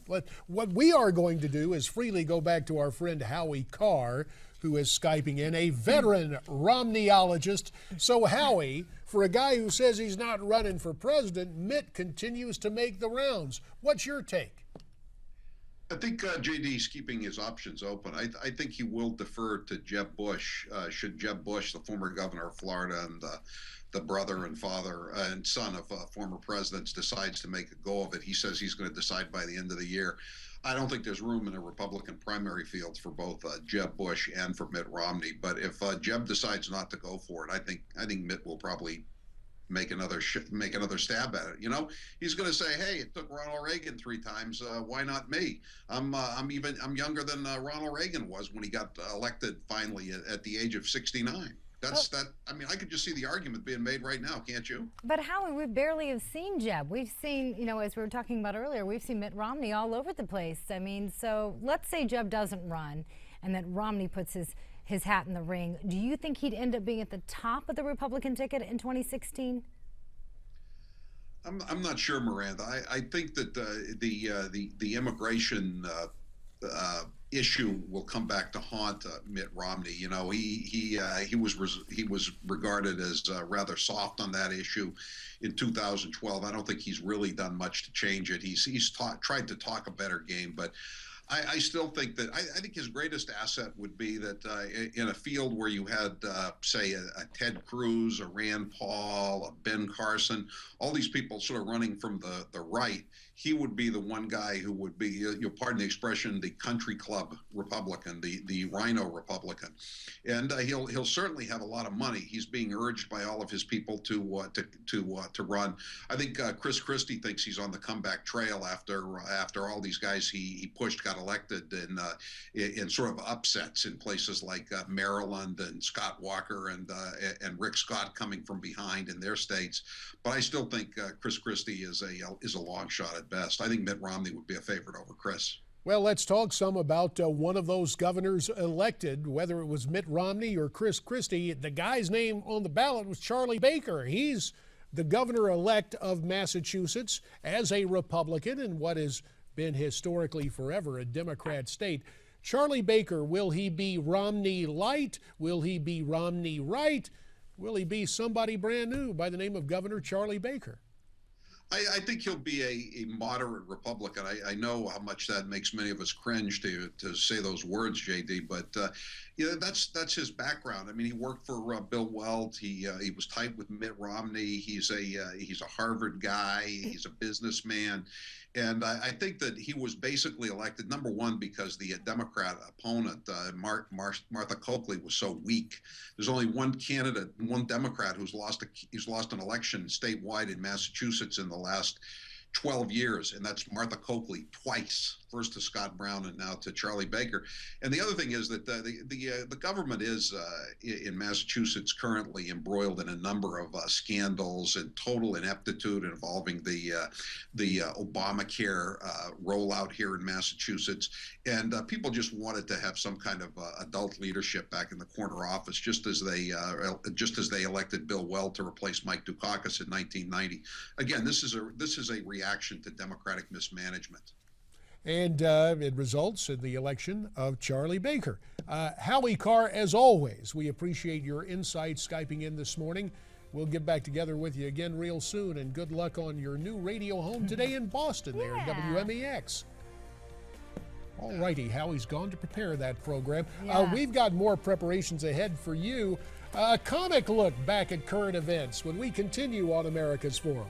What we are going to do is freely go back to our friend Howie Carr, who is Skyping in, a veteran Romneyologist. So, Howie, for a guy who says he's not running for president, Mitt continues to make the rounds. What's your take? I think JD's keeping his options open. I think he will defer to Jeb Bush. Should Jeb Bush, the former governor of Florida and the brother and father and son of former presidents, decides to make a go of it, he says he's going to decide by the end of the year. I don't think there's room in a Republican primary field for both Jeb Bush and for Mitt Romney. But if Jeb decides not to go for it, I think Mitt will probably make another stab at it. You know, he's going to say, "Hey, it took Ronald Reagan 3 times. Why not me? I'm younger than Ronald Reagan was when he got elected finally at the age of 69." I mean, I could just see the argument being made right now, can't you? But Howie, we barely have seen Jeb. We've seen, you know, as we were talking about earlier, we've seen Mitt Romney all over the place. I mean, so let's say Jeb doesn't run and that Romney puts his hat in the ring. Do you think he'd end up being at the top of the Republican ticket in 2016? I'm not sure, Miranda. I think that the immigration issue will come back to haunt Mitt Romney. You know, he was regarded as rather soft on that issue in 2012. I don't think he's really done much to change it. He's tried to talk a better game, but I still think that I think his greatest asset would be that in a field where you had, say, a Ted Cruz, a Rand Paul, a Ben Carson, all these people sort of running from the right, he would be the one guy who would be, you'll pardon the expression, the country club Republican, the Rhino Republican, and he'll certainly have a lot of money. He's being urged by all of his people to run. I think Chris Christie thinks he's on the comeback trail after all these guys he pushed got elected in sort of upsets in places like Maryland and Scott Walker and Rick Scott coming from behind in their states. But I still think Chris Christie is a long shot at best. I think Mitt Romney would be a favorite over Chris. Well, let's talk some about one of those governors elected, whether it was Mitt Romney or Chris Christie. The guy's name on the ballot was Charlie Baker. He's the governor-elect of Massachusetts as a Republican in what has been historically forever a Democrat state. Charlie Baker, will he be Romney light? Will he be Romney right? Will he be somebody brand new by the name of Governor Charlie Baker? I think he'll be a moderate Republican. I know how much that makes many of us cringe to say those words, JD, but you know, that's his background. I mean, he worked for Bill Weld. He was tight with Mitt Romney. He's a Harvard guy. He's a businessman. And I think that he was basically elected, number one, because the Democrat opponent, Martha Coakley, was so weak. There's only one candidate, one Democrat who's lost an election statewide in Massachusetts in the last 12 years, and that's Martha Coakley twice, first to Scott Brown and now to Charlie Baker. And the other thing is that the government is in Massachusetts currently embroiled in a number of scandals and total ineptitude involving the Obamacare rollout here in Massachusetts. And people just wanted to have some kind of adult leadership back in the corner office, just as they elected Bill Weld to replace Mike Dukakis in 1990. Again, this is a reaction to Democratic mismanagement. And it results in the election of Charlie Baker. Howie Carr, as always, we appreciate your insight Skyping in this morning. We'll get back together with you again real soon, and good luck on your new radio home today in Boston there at WMEX. All righty, Howie's gone to prepare that program. Yeah. We've got more preparations ahead for you. A comic look back at current events when we continue on America's Forum.